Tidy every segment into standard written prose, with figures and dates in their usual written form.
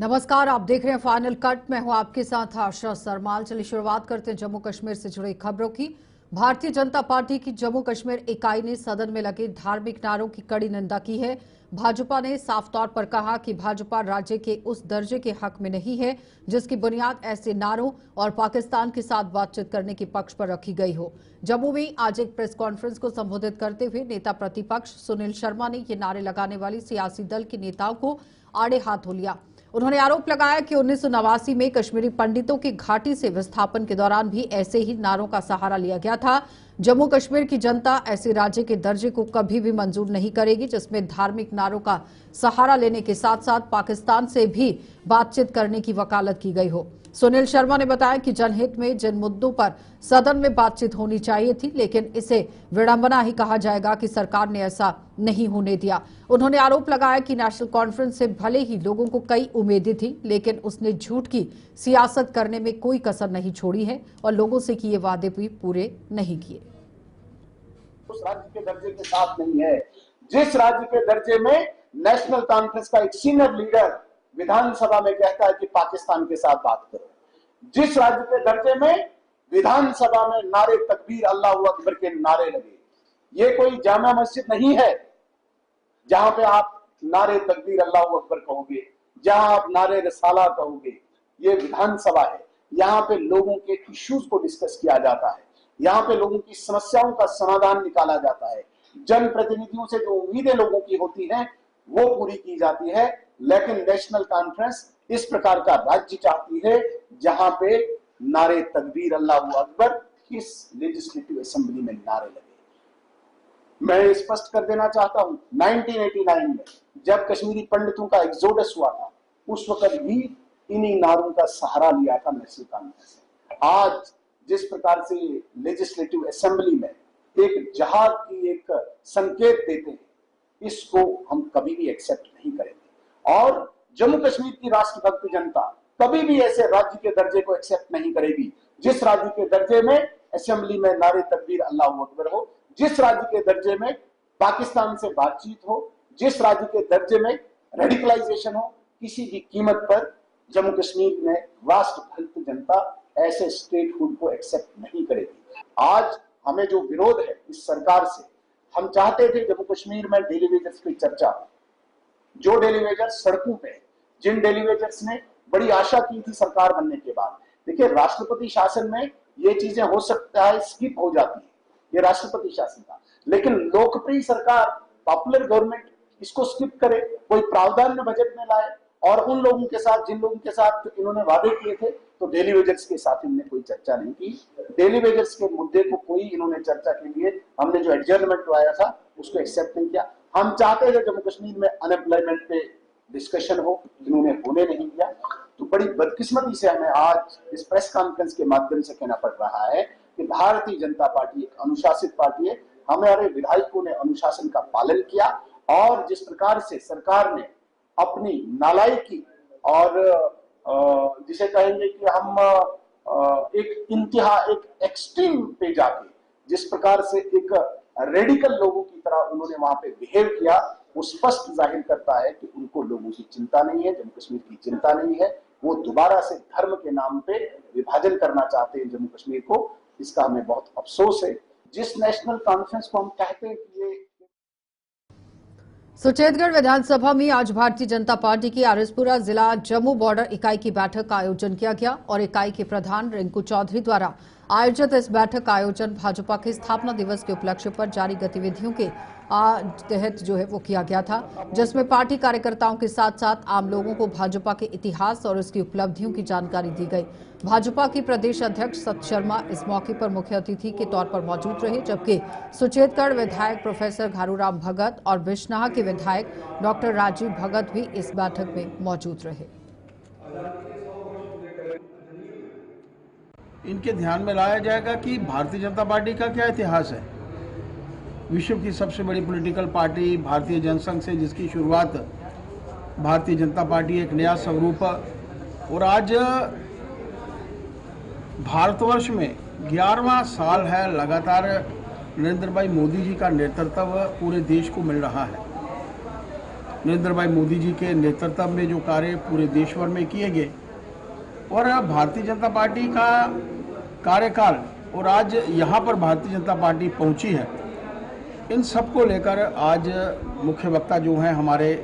नमस्कार, आप देख रहे हैं फाइनल कट। मैं हूं आपके साथ आशा सरमाल। चलिए शुरुआत करते हैं जम्मू कश्मीर से जुड़ी खबरों की। भारतीय जनता पार्टी की जम्मू कश्मीर इकाई ने सदन में लगे धार्मिक नारों की कड़ी निंदा की है। भाजपा ने साफ तौर पर कहा कि भाजपा राज्य के उस दर्जे के हक में नहीं है जिसकी बुनियाद ऐसे नारों और पाकिस्तान के साथ बातचीत करने के पक्ष पर रखी गई हो। जम्मू में आज एक प्रेस कॉन्फ्रेंस को संबोधित करते हुए नेता प्रतिपक्ष सुनील शर्मा ने ये नारे लगाने वाली सियासी दल के नेताओं को आड़े हाथों लिया। उन्होंने आरोप लगाया कि 1989 में कश्मीरी पंडितों की घाटी से विस्थापन के दौरान भी ऐसे ही नारों का सहारा लिया गया था। जम्मू कश्मीर की जनता ऐसे राज्य के दर्जे को कभी भी मंजूर नहीं करेगी जिसमें धार्मिक नारों का सहारा लेने के साथ साथ पाकिस्तान से भी बातचीत करने की वकालत की गई हो। सुनील शर्मा ने बताया कि जनहित में जिन मुद्दों पर सदन में बातचीत होनी चाहिए थी, लेकिन इसे विडंबना ही कहा जाएगा कि सरकार ने ऐसा नहीं होने दिया। उन्होंने आरोप लगाया कि नेशनल कॉन्फ्रेंस से भले ही लोगों को कई उम्मीदें थी, लेकिन उसने झूठ की सियासत करने में कोई कसर नहीं छोड़ी है और लोगों से किए वादे भी पूरे नहीं किए। उस राज्य के दर्जे के साथ नहीं है जिस राज्य के दर्जे में नेशनल कॉन्फ्रेंस का एक सीनियर लीडर विधानसभा में कहता है कि पाकिस्तान के साथ बात करो। जिस राज्य के दर्जे में विधानसभा में नारे तकबीर अल्लाह अकबर के नारे लगे। ये कोई जामा मस्जिद नहीं है जहां पे आप नारे तकबीर अल्लाह अकबर कहोगे, जहां आप नारे रिसाला कहोगे। ये विधानसभा है, यहाँ पे लोगों के इश्यूज को डिस्कस किया जाता है, यहाँ पे लोगों की समस्याओं का समाधान निकाला जाता है। जनप्रतिनिधियों से जो उम्मीदें लोगों की होती हैं वो पूरी की जाती है। लेकिन नेशनल कॉन्फ्रेंस इस प्रकार का राज्य चाहती है जहां पे नारे तकबीर अल्लाह अकबर इस लेजिस्लेटिव असेंबली में नारे लगे। मैं स्पष्ट कर देना चाहता हूं, 1989 में जब कश्मीरी पंडितों का एक्सोडस हुआ था उस वक्त भी इन्हीं नारों का सहारा लिया था नेशनल कॉन्फ्रेंस। आज जिस प्रकार से लेजिस्लेटिव असेंबली में एक जहाद की एक संकेत देते हैं, इसको हम कभी भी एक्सेप्ट नहीं करेंगे और जम्मू कश्मीर की राष्ट्रभक्त जनता कभी भी ऐसे राज्य के दर्जे को एक्सेप्ट नहीं करेगी जिस राज्य के दर्जे में असेंबली में नारे तकबीर अल्लाह अकबर हो, जिस राज्य के दर्जे में पाकिस्तान से बातचीत हो, जिस राज्य के दर्जे में रेडिकलाइजेशन हो। किसी भी कीमत पर जम्मू कश्मीर में राष्ट्रभक्त जनता ऐसे स्टेटहुड को एक्सेप्ट नहीं करेगी। आज हमें जो विरोध है इस सरकार से, हम चाहते थे जम्मू कश्मीर में डेली वेजर्स की चर्चा हो। जो डेली वेजर्स सड़कों पे, जिन डेली वेजर्स ने बड़ी आशा की थी सरकार बनने के बाद, देखिए राष्ट्रपति शासन में ये चीजें हो सकता है स्किप हो जाती है, ये राष्ट्रपति शासन था, लेकिन लोकप्रिय सरकार पॉपुलर गवर्नमेंट इसको स्किप करे, कोई प्रावधान बजट में लाए और उन लोगों के साथ जिन लोगों के साथ इन्होंने वादे किए थे, तो डेली वेजर्स के साथ इन्होंने कोई चर्चा नहीं की। डेली वेजर्स के मुद्दे को कोई इन्होंने चर्चा के लिए हमने जो एडजर्नमेंट लाया था उसको एक्सेप्ट नहीं किया। हम चाहते थे जम्मू कश्मीर में अनएम्प्लॉयमेंट पे डिस्कशन हो, इन्होंने होने नहीं दिया। तो बड़ी बदकिस्मती से हमें आज इस प्रेस कॉन्फ्रेंस के माध्यम से कहना पड़ रहा है कि भारतीय जनता पार्टी एक अनुशासित पार्टी है। हमारे विधायकों ने अनुशासन का पालन किया और जिस प्रकार से सरकार ने अपनी नालायकी और जिसे कहेंगे कि हम एक इंतहा, एक एक्सट्रीम पे जाके जिस प्रकार से एक रेडिकल लोगों की तरह उन्होंने वहां पे बिहेव किया, वो स्पष्ट जाहिर करता है कि उनको लोगों की चिंता नहीं है, जम्मू कश्मीर की चिंता नहीं है। वो दोबारा से धर्म के नाम पे विभाजन करना चाहते हैं जम्मू कश्मीर को। इसका हमें बहुत अफसोस है। जिस नेशनल कॉन्फ्रेंस को हम कहते हैं कि ये सुचेतगढ़ विधानसभा में आज भारतीय जनता पार्टी की आरएसपुरा जिला जम्मू बॉर्डर इकाई की बैठक का आयोजन किया गया और इकाई के प्रधान रिंकू चौधरी द्वारा आयोजित इस बैठक का आयोजन भाजपा के स्थापना दिवस के उपलक्ष्य पर जारी गतिविधियों के तहत जो है वो किया गया था, जिसमें पार्टी कार्यकर्ताओं के साथ साथ आम लोगों को भाजपा के इतिहास और उसकी उपलब्धियों की जानकारी दी गई। भाजपा की प्रदेश अध्यक्ष सत शर्मा इस मौके पर मुख्य अतिथि के तौर पर मौजूद रहे, जबकि सुचेतगढ़ विधायक प्रोफेसर घारूराम भगत और बिश्नाह के विधायक डॉक्टर राजीव भगत भी इस बैठक में मौजूद रहे। इनके ध्यान में लाया जाएगा कि भारतीय जनता पार्टी का क्या इतिहास है। विश्व की सबसे बड़ी पॉलिटिकल पार्टी भारतीय जनसंघ से जिसकी शुरुआत भारतीय जनता पार्टी एक नया स्वरूप, और आज भारतवर्ष में 11वां साल है लगातार नरेंद्र भाई मोदी जी का नेतृत्व पूरे देश को मिल रहा है। नरेंद्र भाई मोदी जी के नेतृत्व में जो कार्य पूरे देश भर में किए गए और भारतीय जनता पार्टी का कार्यकाल और आज यहाँ पर भारतीय जनता पार्टी पहुँची है, इन सब को लेकर आज मुख्य वक्ता जो हैं हमारे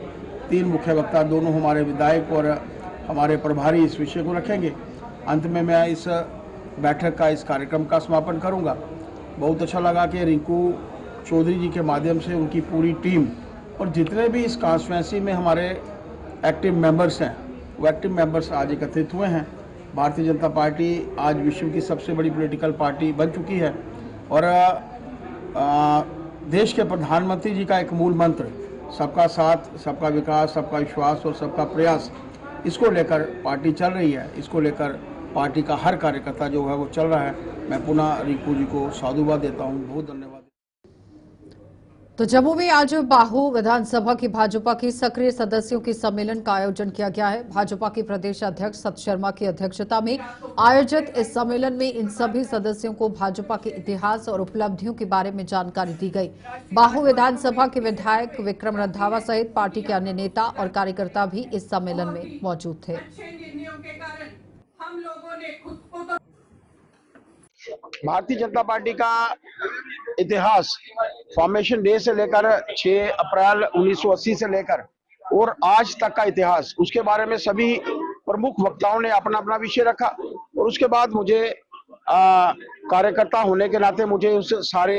3 मुख्य वक्ता, दोनों हमारे विधायक और हमारे प्रभारी इस विषय को रखेंगे। अंत में मैं इस बैठक का, इस कार्यक्रम का समापन करूंगा। बहुत अच्छा लगा कि रिंकू चौधरी जी के माध्यम से उनकी पूरी टीम और जितने भी इस कॉन्स्टिट्यूंसी में हमारे एक्टिव मेंबर्स हैं वो एक्टिव मेंबर्स आज एकत्रित हुए हैं। भारतीय जनता पार्टी आज विश्व की सबसे बड़ी पॉलिटिकल पार्टी बन चुकी है और देश के प्रधानमंत्री जी का एक मूल मंत्र सबका साथ, सबका विकास, सबका विश्वास और सबका प्रयास, इसको लेकर पार्टी चल रही है। इसको लेकर पार्टी का हर कार्यकर्ता जो है वो चल रहा है। मैं पुनः रिंकू जी को साधुवाद देता हूँ। बहुत धन्यवाद। तो जम्मू में आज बाहू विधानसभा की भाजपा के सक्रिय सदस्यों के सम्मेलन का आयोजन किया गया है। भाजपा के प्रदेश अध्यक्ष सत शर्मा की अध्यक्षता में आयोजित इस सम्मेलन में इन सभी सदस्यों को भाजपा के इतिहास और उपलब्धियों के बारे में जानकारी दी गई। बाहू विधानसभा के विधायक विक्रम रंधावा सहित पार्टी के अन्य नेता और कार्यकर्ता भी इस सम्मेलन में मौजूद थे। भारतीय जनता पार्टी का इतिहास फॉर्मेशन डे से लेकर 6 अप्रैल 1980 से लेकर और आज तक का इतिहास, उसके बारे में सभी प्रमुख वक्ताओं ने अपना अपना विषय रखा। और उसके बाद मुझे कार्यकर्ता होने के नाते मुझे उस सारे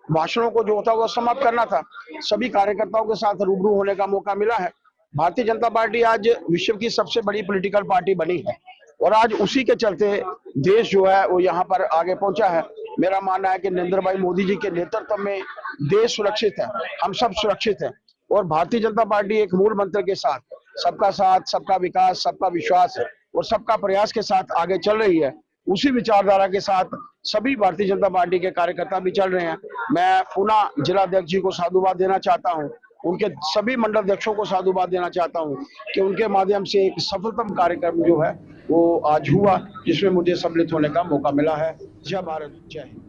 भाषणों को जो था वो समाप्त करना था। सभी कार्यकर्ताओं के साथ रूबरू होने का मौका मिला है। भारतीय जनता पार्टी आज विश्व की सबसे बड़ी पॉलिटिकल पार्टी बनी है और आज उसी के चलते देश जो है वो यहाँ पर आगे पहुंचा है। मेरा मानना है कि नरेंद्र भाई मोदी जी के नेतृत्व में देश सुरक्षित है, हम सब सुरक्षित हैं और भारतीय जनता पार्टी एक मूल मंत्र के साथ, सबका विकास, सबका विश्वास और सबका प्रयास के साथ आगे चल रही है। उसी विचारधारा के साथ सभी भारतीय जनता पार्टी के कार्यकर्ता भी चल रहे हैं। मैं पुनः जिलाध्यक्ष जी को साधुवाद देना चाहता हूं, उनके सभी मंडल अध्यक्षों को साधुवाद देना चाहता हूं कि उनके माध्यम से एक सफलतम कार्यक्रम जो है वो आज हुआ, जिसमें मुझे सम्मिलित होने का मौका मिला है। जय भारत, जय हिंद।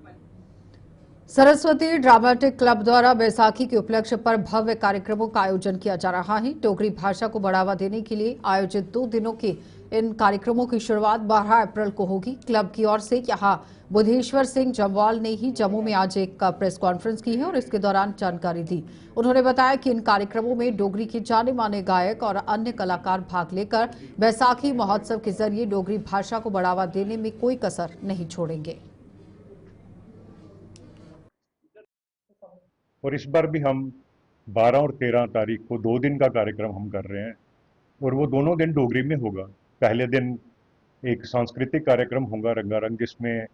सरस्वती ड्रामेटिक क्लब द्वारा बैसाखी के उपलक्ष्य पर भव्य कार्यक्रमों का आयोजन किया जा रहा है। डोगरी भाषा को बढ़ावा देने के लिए आयोजित 2 दिनों के इन कार्यक्रमों की शुरुआत 12 अप्रैल को होगी। क्लब की ओर से यहां बुद्धेश्वर सिंह जम्वाल ने ही जम्मू में आज एक प्रेस कॉन्फ्रेंस की है और इसके दौरान जानकारी दी। उन्होंने बताया कि इन कार्यक्रमों में डोगरी के जाने माने गायक और अन्य कलाकार भाग लेकर बैसाखी महोत्सव के जरिए डोगरी भाषा को बढ़ावा देने में कोई कसर नहीं छोड़ेंगे। और इस बार भी हम 12 और 13 तारीख को 2 दिन का कार्यक्रम हम कर रहे हैं और वो दोनों दिन डोगरी में होगा। पहले दिन एक सांस्कृतिक कार्यक्रम होगा रंगारंग, जिसमें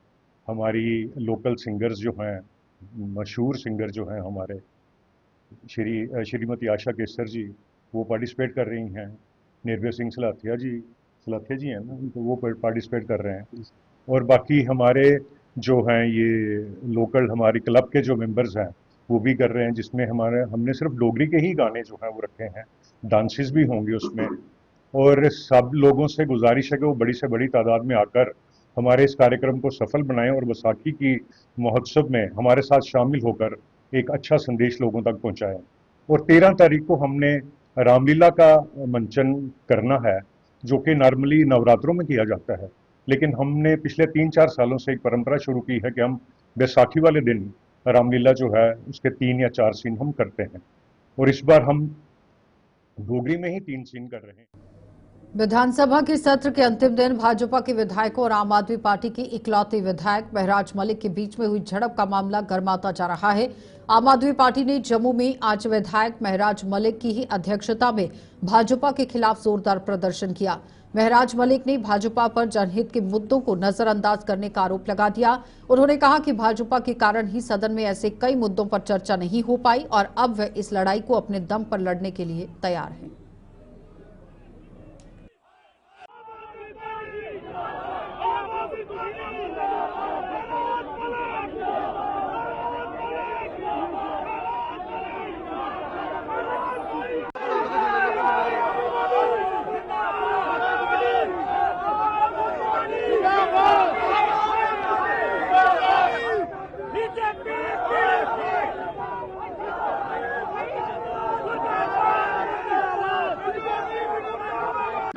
हमारी लोकल सिंगर्स जो हैं, मशहूर सिंगर जो हैं हमारे, श्रीमती आशा केसर जी, वो पार्टिसिपेट कर रही हैं। निर्भय सिंह सलाथिया जी हैं ना, तो वो पार्टिसिपेट कर रहे हैं। और बाकी हमारे जो हैं ये लोकल हमारी क्लब के जो मेंबर्स हैं वो भी कर रहे हैं, जिसमें हमने सिर्फ डोगरी के ही गाने जो हैं वो रखे हैं। डांसेस भी होंगे उसमें और सब लोगों से गुजारिश है कि वो बड़ी से बड़ी तादाद में आकर हमारे इस कार्यक्रम को सफल बनाएं और बैसाखी की महोत्सव में हमारे साथ शामिल होकर एक अच्छा संदेश लोगों तक पहुंचाएं। और 13 तारीख को हमने रामलीला का मंचन करना है, जो कि नॉर्मली नवरात्रों में किया जाता है, लेकिन हमने पिछले 3-4 सालों से एक परंपरा शुरू की है कि हम बैसाखी वाले दिन रामलीला जो है उसके 3 या 4 सीन हम करते हैं और इस बार हम डोगरी में ही 3 सीन कर रहे हैं। विधानसभा के सत्र के अंतिम दिन भाजपा के विधायकों और आम आदमी पार्टी के इकलौते विधायक महराज मलिक के बीच में हुई झड़प का मामला गर्माता जा रहा है। आम आदमी पार्टी ने जम्मू में आज विधायक महराज मलिक की ही अध्यक्षता में भाजपा के खिलाफ जोरदार प्रदर्शन किया। महराज मलिक ने भाजपा पर जनहित के मुद्दों को नजरअंदाज करने का आरोप लगा दिया। उन्होंने कहा कि भाजपा के कारण ही सदन में ऐसे कई मुद्दों पर चर्चा नहीं हो पाई और अब वह इस लड़ाई को अपने दम पर लड़ने के लिए तैयार है।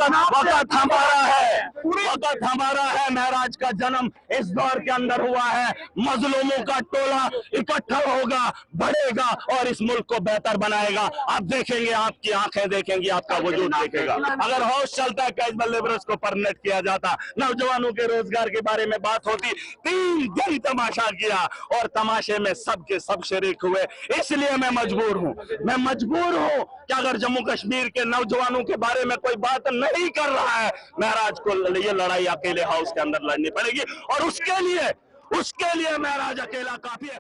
वक्त हमारा है, वक्त हमारा है। महराज का जन्म इस दौर के अंदर हुआ है। मजलूमों का टोला इकट्ठा होगा, बढ़ेगा और इस मुल्क को बेहतर बनाएगा। आप देखेंगे, आपकी आंखें देखेंगी, आपका वजूद देखेगा। अगर होश चलता है कैजुअल लेबरर्स को परमिट किया जाता, नौजवानों के रोजगार के बारे में बात होती। 3 दिन तमाशा किया और तमाशे में सबके सब शरीक हुए। इसलिए मैं मजबूर हूं कि अगर जम्मू कश्मीर के नौजवानों के बारे में कोई बात नहीं कर रहा है, महराज को ये लड़ाई अकेले हाउस के अंदर लड़नी पड़ेगी और उसके लिए महराज अकेला काफी है।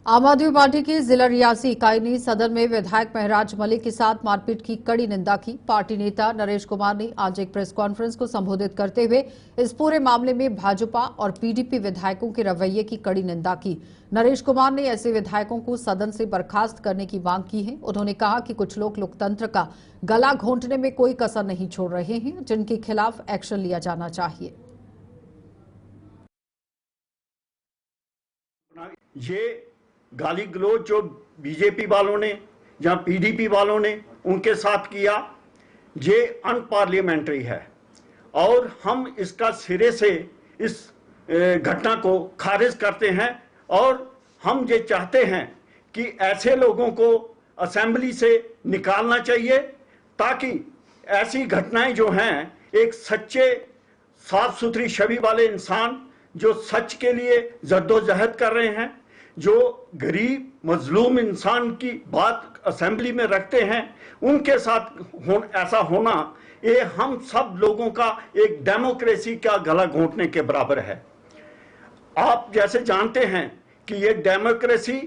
आम आदमी पार्टी की जिला रियासी इकाई ने सदन में विधायक महराज मलिक के साथ मारपीट की कड़ी निंदा की। पार्टी नेता नरेश कुमार ने आज एक प्रेस कॉन्फ्रेंस को संबोधित करते हुए इस पूरे मामले में भाजपा और पीडीपी विधायकों के रवैये की कड़ी निंदा की। नरेश कुमार ने ऐसे विधायकों को सदन से बर्खास्त करने की मांग की है। उन्होंने कहा कि कुछ लोग लोकतंत्र का गला घोंटने में कोई कसर नहीं छोड़ रहे हैं, जिनके खिलाफ एक्शन लिया जाना चाहिए। ये गाली गलौज जो बीजेपी वालों ने या पीडीपी वालों ने उनके साथ किया, ये अनपार्लियामेंट्री है और हम इसका सिरे से इस घटना को खारिज करते हैं। और हम ये चाहते हैं कि ऐसे लोगों को असेंबली से निकालना चाहिए ताकि ऐसी घटनाएं जो हैं, एक सच्चे साफ सुथरी छवि वाले इंसान जो सच के लिए जद्दोजहद कर रहे हैं, जो गरीब मजलूम इंसान की बात असेंबली में रखते हैं, उनके साथ ऐसा होना ये हम सब लोगों का एक डेमोक्रेसी का गला घोंटने के बराबर है। आप जैसे जानते हैं कि ये डेमोक्रेसी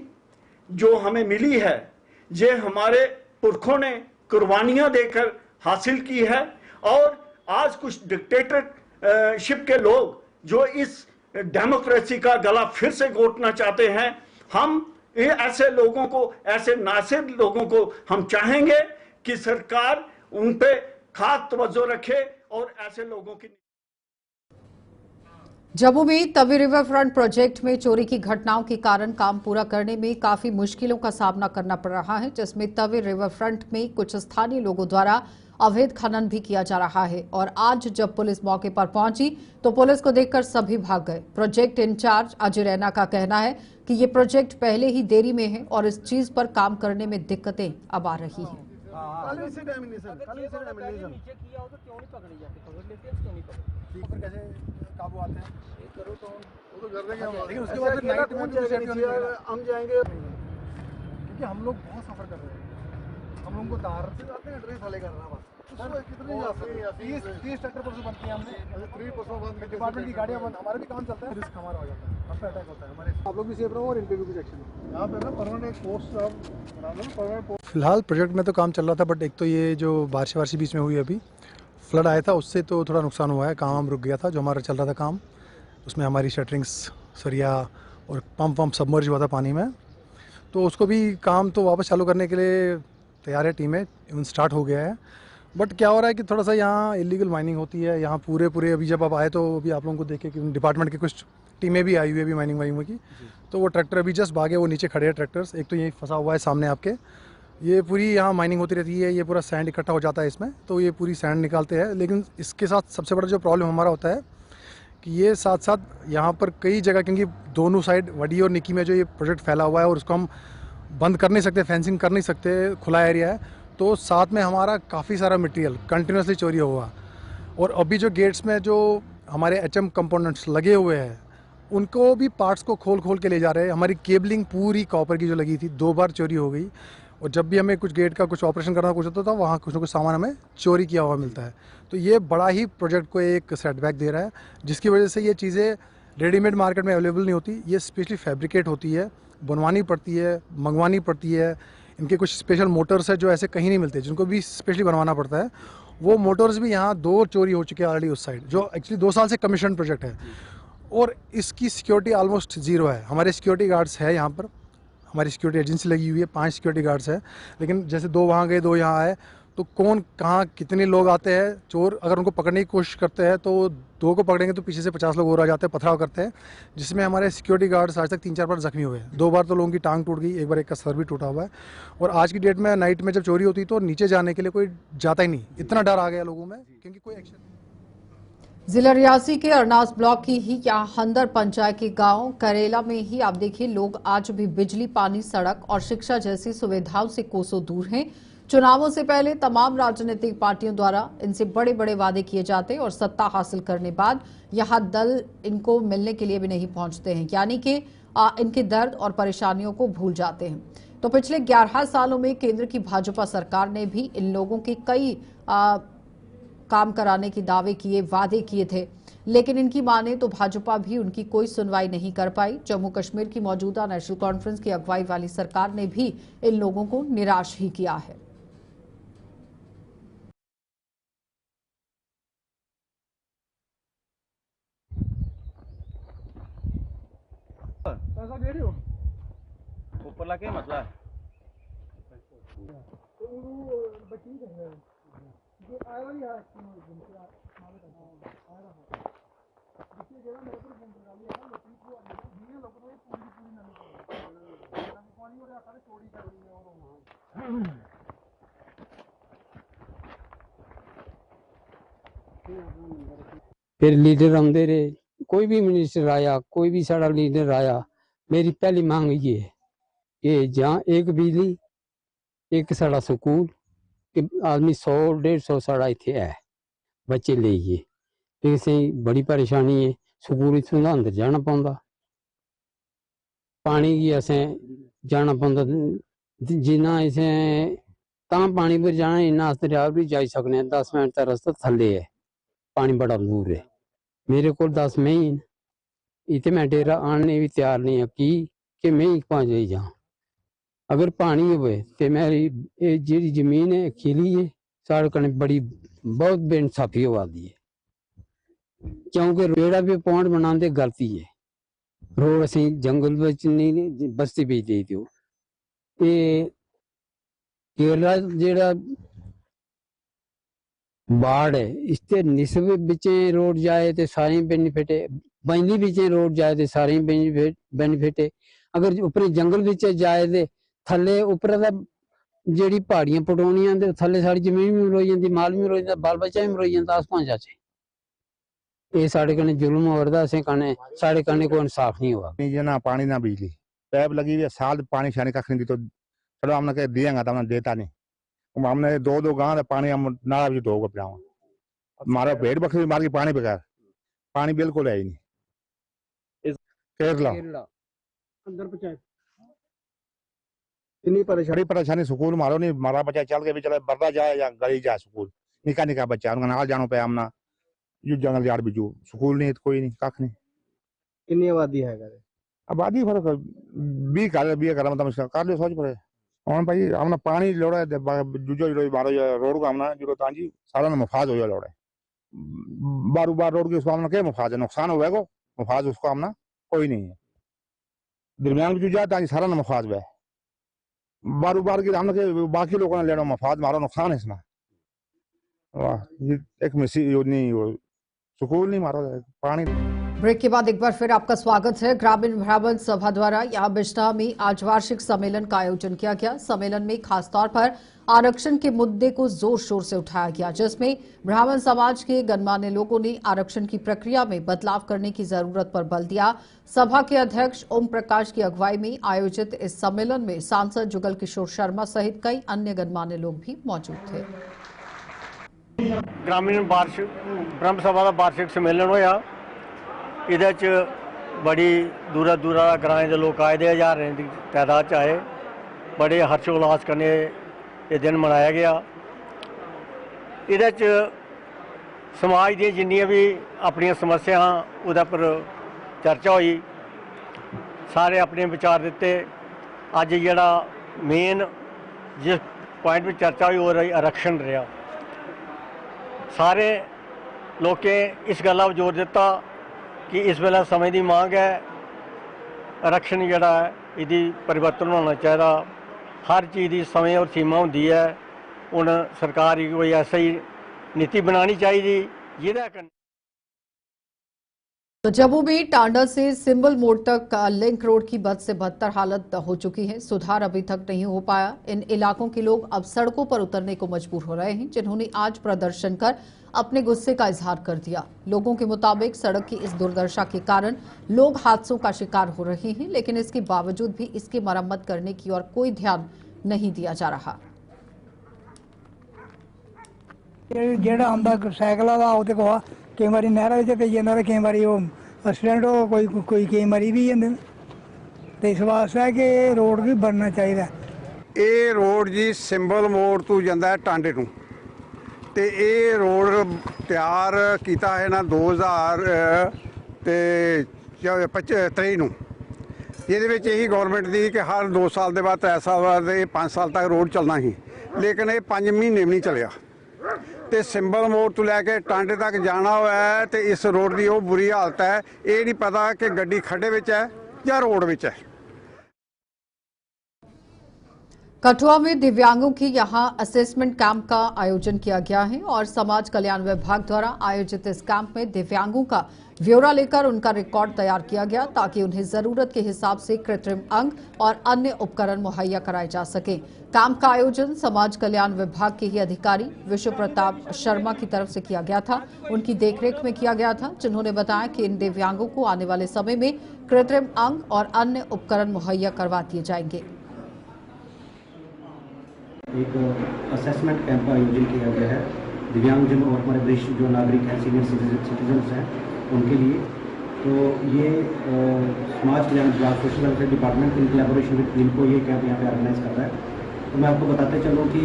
जो हमें मिली है, ये हमारे पुरखों ने कुर्बानियां देकर हासिल की है। और आज कुछ डिक्टेटरशिप के लोग जो इस डेमोक्रेसी का गला फिर से घोंटना चाहते हैं, हम ऐसे लोगों को, ऐसे नासिर लोगों को हम चाहेंगे कि सरकार उन पे खास तवज्जो रखे और ऐसे लोगों की। जम्मू में तवी रिवर फ्रंट प्रोजेक्ट में चोरी की घटनाओं के कारण काम पूरा करने में काफी मुश्किलों का सामना करना पड़ रहा है, जिसमें तवी रिवर फ्रंट में कुछ स्थानीय लोगों द्वारा अवैध खनन भी किया जा रहा है। और आज जब पुलिस मौके पर पहुंची तो पुलिस को देखकर सभी भाग गए। प्रोजेक्ट इंचार्ज अजय रैना का कहना है कि ये प्रोजेक्ट पहले ही देरी में है और इस चीज पर काम करने में दिक्कतें अब आ रही हैं। काबू आते हैं करो तो वो तो कर देंगे, लेकिन उसके बाद नाइट में भी हम जाएंगे क्योंकि हम लोग बहुत सफर कर रहे हैं। हम लोगों को दार से जाते हैं, ड्रेस वाले करना बस कितने जा सकते हैं। 30 ट्रैक्टर पर से बनती है हमने 3 परसों बंद डिपार्टमेंट की गाड़ियां बंद, हमारा भी काम चलता है, रिस्क हमारा हो जाता है, हम पे अटैक होता है हमारे। आप लोग भी सेफ रहो और इंटरव्यू भी एक्शन यहाँ पे ना परमानेंट पोस्ट बना लो, परमानेंट पोस्ट। फिलहाल प्रोजेक्ट में तो काम चल रहा था, बट एक तो ये जो बारिश बीच में हुई अभी फ्लड आया था, उससे तो थोड़ा नुकसान हुआ है। काम रुक गया था जो हमारा चल रहा था काम, उसमें हमारी शटरिंग्स, सरिया और पंप सबमर्ज हुआ था पानी में, तो उसको भी काम तो वापस चालू करने के लिए तैयार है, टीमें इवन स्टार्ट हो गया है। बट क्या हो रहा है कि थोड़ा सा यहाँ इलीगल माइनिंग होती है यहाँ पूरे अभी जब आप आए तो अभी आप लोगों को देखे कि डिपार्टमेंट की कुछ टीमें भी आई हुई है अभी माइनिंग की, तो वो ट्रैक्टर अभी जस्ट भागे, वो नीचे खड़े हैं ट्रैक्टर्स। एक तो यही फंसा हुआ है सामने आपके, ये पूरी यहाँ माइनिंग होती रहती है, ये पूरा सैंड इकट्ठा हो जाता है इसमें, तो ये पूरी सैंड निकालते हैं। लेकिन इसके साथ सबसे बड़ा जो प्रॉब्लम हमारा होता है कि ये साथ साथ यहाँ पर कई जगह, क्योंकि दोनों साइड वडी और निकी में जो ये प्रोजेक्ट फैला हुआ है और उसको हम बंद कर नहीं सकते, फेंसिंग कर नहीं सकते, खुला एरिया है, तो साथ में हमारा काफ़ी सारा मटेरियल कंटिन्यूसली चोरी हुआ। और अभी जो गेट्स में जो हमारे HM कंपोनेंट्स लगे हुए हैं, उनको भी पार्ट्स को खोल के ले जा रहे हैं। हमारी केबलिंग पूरी कॉपर की जो लगी थी 2 बार चोरी हो गई, और जब भी हमें कुछ गेट का कुछ ऑपरेशन करना कुछ होता था, वहाँ कुछ ना कुछ सामान हमें चोरी किया हुआ मिलता है। तो ये बड़ा ही प्रोजेक्ट को एक सेटबैक दे रहा है, जिसकी वजह से ये चीज़ें रेडीमेड मार्केट में अवेलेबल नहीं होती, ये स्पेशली फैब्रिकेट होती है, बनवानी पड़ती है, मंगवानी पड़ती है। इनके कुछ स्पेशल मोटर्स है जो ऐसे कहीं नहीं मिलते, जिनको भी स्पेशली बनवाना पड़ता है। वो मोटर्स भी यहाँ 2 चोरी हो चुके हैं ऑलरेडी उस साइड, जो एक्चुअली 2 साल से कमीशन प्रोजेक्ट है, और इसकी सिक्योरिटी ऑलमोस्ट ज़ीरो है। हमारे सिक्योरिटी गार्ड्स है यहाँ पर, हमारी सिक्योरिटी एजेंसी लगी हुई है, 5 सिक्योरिटी गार्ड्स है, लेकिन जैसे 2 वहाँ गए 2 यहाँ आए, तो कौन कहाँ कितने लोग आते हैं, चोर अगर उनको पकड़ने की कोशिश करते हैं तो 2 को पकड़ेंगे तो पीछे से 50 लोग और आ जाते हैं, पथराव करते हैं, जिसमें हमारे सिक्योरिटी गार्ड्स आज तक 3-4 बार जख्मी हुए हैं। 2 बार तो लोगों की टांग टूट गई, एक बार एक का सर भी टूटा हुआ है। और आज की डेट में नाइट में जब चोरी होती तो नीचे जाने के लिए कोई जाता ही नहीं, इतना डर आ गया लोगों में क्योंकि कोई एक्शन नहीं। जिला रियासी के अरनास ब्लॉक की ही यहाँ हंदर पंचायत के गांव करेला में ही आप देखिए लोग आज भी बिजली, पानी, सड़क और शिक्षा जैसी सुविधाओं से कोसों दूर हैं। चुनावों से पहले तमाम राजनीतिक पार्टियों द्वारा इनसे बड़े बड़े वादे किए जाते और सत्ता हासिल करने बाद यहाँ दल इनको मिलने के लिए भी नहीं पहुंचते हैं, यानी कि इनके दर्द और परेशानियों को भूल जाते हैं। तो पिछले 11 सालों में केंद्र की भाजपा सरकार ने भी इन लोगों के कई काम कराने के दावे किए, वादे किए थे, लेकिन इनकी माने तो भाजपा भी उनकी कोई सुनवाई नहीं कर पाई। जम्मू कश्मीर की मौजूदा नेशनल कॉन्फ्रेंस की अगुवाई वाली सरकार ने भी इन लोगों को निराश ही किया है। पैसा दे रही हो ऊपर लगे मसला है। फिर लीडर आते रहे, कोई भी मिनिस्टर आया, कोई भी साड़ा लीडर आया, मेरी पहली मांग ये है कि जहाँ एक बिजली, एक साड़ा स्कूल, कि आदमी 100-150 साड़ा इतने है बच्चे लेइए, इसे बड़ी परेशानी है। स्कूल इतों अंदर जाना पौंदा, पानी की असें जाना पौंदा, जिन्ना इसें तां पानी पर जाना इन्ना अस दरिया भी जाई सकने, 10 मिनट का रास्ता थल्ले है, पानी बड़ा दूर है। मेरे को 10 मई इतने मैं डेरा आने भी तैयार नहीं है कि मैं ही 5 बजे जाऊँ। अगर पानी हुए तो मेरी जी जमीन है खिली है, साढ़े कने बड़ी बहुत बेइंसाफी हो दी है, क्योंकि रेड़ा भी पॉइंट बनाते गलती है। रोड असी जंगल नहीं बस्ती बेच दी थी। ये केरला जेड़ा बाढ़ है इसते निस्ब बिचे रोड जाए तो सारे बेनीफिट है, बंदी बिचे रोड जाए तो सारे बेनीफिट है। अगर ऊपर जंगल बिच जाए तो थले ऊपर जी पहाड़ियां पटौनियां ते थले सारी जमीन भी मरोई जाती, माल भी मरोई जाता, बाल बच्चा भी मरोई जाता। अस पंज चाचे ये साढ़े कने जुल्म हो रहा, असें कने साढ़े कने कोई इंसाफ नहीं हुआ। ना पानी ना बिजली, पैप लगी हुई है, साल पानी शानी कख नहीं दी, तो चलो हमने कह दिएगा तो हमने देता नहीं। हमने 2 गांव पानी हम नाला भी धोगा पिलावा, हमारा पेट बकरी मार के पानी बगैर, पानी बिल्कुल है ही नहीं। केरला अंदर पंचायत इतनी परेशानी स्कूल मारो नहीं, मारा बच्चा चल के भी चले बरदा जाए या गली जाए स्कूल, निका निका बच्चा उनका नाल जानो पे हमना यू जंगल यार्ड बिजू स्कूल नहीं, कोई नहीं कख नहीं। कितनी आबादी है? आबादी फर्क 20 कर मतलब कर लो सोच पड़े हम भाई हमने पानी लोड़ा है जुजो जो मारो रोड को हमने जो तांजी सारा ना मफाज हो लोड़ा है, बार रोड के उसको हमने क्या मफाज है, नुकसान हुआ को मफाज उसको हमने कोई नहीं है। दरमियान में जो तांजी सारा ना मफाज हुआ है, बार के हमने बाकी लोगों ने लेना मफाज मारो नुकसान है इसमें। वाह ये एक मिसी नहीं सुकून नहीं मारो पानी। ब्रेक के बाद एक बार फिर आपका स्वागत है। ग्रामीण ब्राह्मण सभा द्वारा यहाँ बिजनौर में आज वार्षिक सम्मेलन का आयोजन किया गया। सम्मेलन में खासतौर पर आरक्षण के मुद्दे को जोर शोर से उठाया गया, जिसमें ब्राह्मण समाज के गणमान्य लोगों ने आरक्षण की प्रक्रिया में बदलाव करने की जरूरत पर बल दिया। सभा के अध्यक्ष ओम प्रकाश की अगुवाई में आयोजित इस सम्मेलन में सांसद जुगल किशोर शर्मा सहित कई अन्य गणमान्य लोग भी मौजूद थे। ग्रामीण ब्रह्म सभा का वार्षिक सम्मेलन होया, इहदे च बड़ी दूरा दूरा ग्राएं के लोग आए, हज़ारें की तादाद च आए, बड़े हर्षोल्लास कन्नै ये दिन मनाया गया। इहदे च समाज दी जिन्नियां भी अपनी समस्या उहदे पर चर्चा हुई, सारे अपने विचार दिते। अज जिहड़ा मेन जिस पॉइंट पर चर्चा हुई वो आरक्षण रहा। सारे लोकें इस गल्ला पर जोर दिता कि इस वेले समय की मांग है, आरक्षण जिहड़ा है इहदी परिवर्तन होना चाहिए। हर चीज़ की समय और सीमा होंदी है, ਹੁਣ सरकार की कोई ऐसा ही नीति बनानी चाहिए जिहदा कन्नै तो जम्मू में टांडा से सिंबल मोड़ तक लिंक रोड की बद से बदतर हालत हो चुकी है। सुधार अभी तक नहीं हो पाया। इन इलाकों के लोग अब सड़कों पर उतरने को मजबूर हो रहे हैं, जिन्होंने आज प्रदर्शन कर अपने गुस्से का इजहार कर दिया। लोगों के मुताबिक सड़क की इस दुर्दशा के कारण लोग हादसों का शिकार हो रहे हैं, लेकिन इसके बावजूद भी इसकी मरम्मत करने की ओर कोई ध्यान नहीं दिया जा रहा। ਜਿਹੜਾ ਆਉਂਦਾ ਸਾਈਕਲਾਂ ਦਾ ਉਹ ਤੇ ਕਈ ਵਾਰੀ ਨਹਿਰਾਂ ਵਿੱਚ ਪਈ ਜਾਂਦਾ ਤੇ ਕਈ ਵਾਰੀ ਉਹ ਐਕਸੀਡੈਂਟ ਹੋ ਕੋਈ ਕਈ ਵਾਰੀ ਵੀ ਜਾਂਦੇ ਤੇ ਇਸ ਵਾਸਤੇ ਹੈ ਕਿ ਇਹ ਰੋਡ ਵੀ ਬਣਨਾ ਚਾਹੀਦਾ। ਇਹ ਰੋਡ ਜੀ ਸਿੰਬਲ ਮੋੜ ਤੋਂ ਜਾਂਦਾ ਹੈ ਟਾਂਡੇ ਨੂੰ ਤੇ ਇਹ ਰੋਡ ਤਿਆਰ ਕੀਤਾ ਹੈ ਨਾ 2023 ਨੂੰ। ਇਹਦੇ ਵਿੱਚ ਇਹੀ ਗਵਰਨਮੈਂਟ ਦੀ ਕਿ ਹਰ 2 ਸਾਲ ਦੇ ਬਾਅਦ 3 ਸਾਲ ਬਾਅਦ 5 ਸਾਲ ਤੱਕ ਰੋਡ ਚੱਲਣਾ ਸੀ, ਲੇਕਿਨ ਇਹ 5 ਮਹੀਨੇ ਵੀ ਨਹੀਂ ਚੱਲਿਆ ਤੇ ਸਿੰਬਲ ਮੋੜ ਤੋਂ ਲੈ ਕੇ ਟਾਂਡੇ ਤੱਕ ਜਾਣਾ ਹੋਇਆ ਹੈ ਤੇ ਇਸ ਰੋਡ ਦੀ ਉਹ ਬੁਰੀ ਹਾਲਤ ਹੈ। ਇਹ ਨਹੀਂ ਪਤਾ ਕਿ ਗੱਡੀ ਖੱਡੇ ਵਿੱਚ ਹੈ ਜਾਂ रोड ਵਿੱਚ है। कठुआ में दिव्यांगों की यहां असेसमेंट कैंप का आयोजन किया गया है और समाज कल्याण विभाग द्वारा आयोजित इस कैंप में दिव्यांगों का ब्यौरा लेकर उनका रिकॉर्ड तैयार किया गया, ताकि उन्हें जरूरत के हिसाब से कृत्रिम अंग और अन्य उपकरण मुहैया कराए जा सके। कैंप का आयोजन समाज कल्याण विभाग के ही अधिकारी विश्व प्रताप शर्मा की तरफ से किया गया था। उनकी देखरेख में किया गया था, जिन्होंने बताया कि इन दिव्यांगों को आने वाले समय में कृत्रिम अंग और अन्य उपकरण मुहैया करवा दिए जाएंगे। एक असेसमेंट कैंप का आयोजन किया गया है दिव्यांगजन और हमारे वरिष्ठ जो नागरिक हैं, सीनियर सिटीजन्स हैं, उनके लिए। तो ये समाज कल्याण विभाग social welfare department in collaboration with इनको ये कैंप यहाँ पे ऑर्गेनाइज कर रहा है। तो मैं आपको बताते चलूँ कि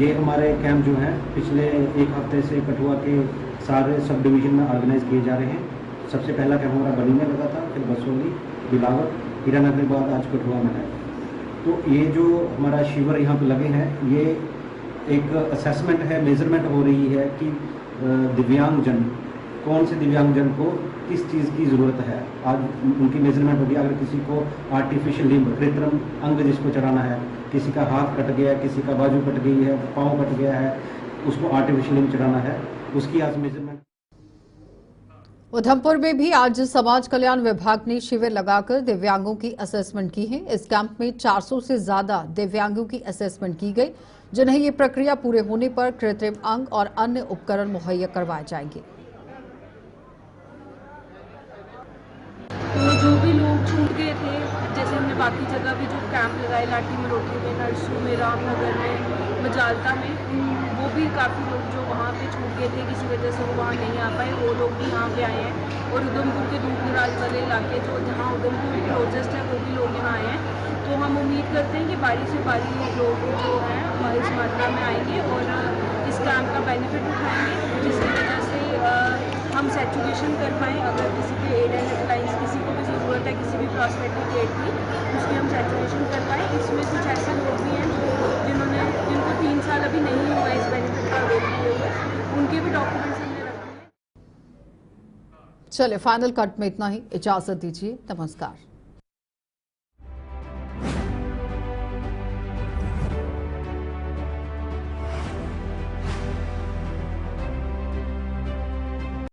ये हमारे कैंप जो हैं पिछले एक हफ्ते से कठुआ के सारे सब डिवीज़न में ऑर्गेनाइज किए जा रहे हैं। सबसे पहला कैंप हमारा बनी में लगा था, फिर बसोली, बिलावर, हीरानगर के बाद आज कठुआ में है। तो ये जो हमारा शिविर यहाँ पे लगे हैं, ये एक असेसमेंट है, मेजरमेंट हो रही है कि दिव्यांगजन, कौन से दिव्यांगजन को किस चीज़ की ज़रूरत है। आज उनकी मेजरमेंट होगी। अगर किसी को आर्टिफिशियल लिम्ब, कृत्रिम अंग जिसको चढ़ाना है, किसी का हाथ कट गया, किसी का बाजू कट गई है, पाँव कट गया है, उसको आर्टिफिशियल लिम्ब चढ़ाना है, उसकी आज मेजरमेंट। उधमपुर में भी आज समाज कल्याण विभाग ने शिविर लगाकर दिव्यांगों की असेसमेंट की है। इस कैंप में 400 से ज्यादा दिव्यांगों की असेसमेंट की गई, जिन्हें ये प्रक्रिया पूरे होने पर कृत्रिम अंग और अन्य उपकरण मुहैया करवाए जाएंगे। तो जो भी लोग छूट गए थे, जैसे हमने बाकी जगह भी जो कैंप लगाए, लाठी में, रोटी में, नरसू में, रामनगर में, मजालता में, वो भी काफ़ी लोग जो वहाँ पे छूट गए थे किसी वजह से वो वहाँ नहीं आ पाए, वो लोग भी यहाँ पे आए हैं। और उधमपुर के दूर दराज वाले इलाके जो जहाँ उधमपुर क्लोजेस्ट है वो भी लोग यहाँ आए हैं। तो हम उम्मीद करते हैं कि बारी से बारी लोग जो हैं इस मात्रा में आएंगे और इस कैंप का बेनिफिट उठाएंगे, जिसकी वजह से हम सैचुरेशन कर पाएँ। अगर किसी के एड एंड एप्लाइंस, किसी को भी ज़रूरत है किसी भी प्रॉस्पेक्टिव एड की, उसकी हम सैचुरेशन कर पाएँ। इसमें कुछ ऐसे लोग भी हैं जिनको 3 साल अभी नहीं हुआ इस बेनिफिट का अवेल किए हुए, उनके भी डॉक्यूमेंट्स हमने रखे हैं। चले फाइनल कट में इतना ही, इजाजत दीजिए, नमस्कार।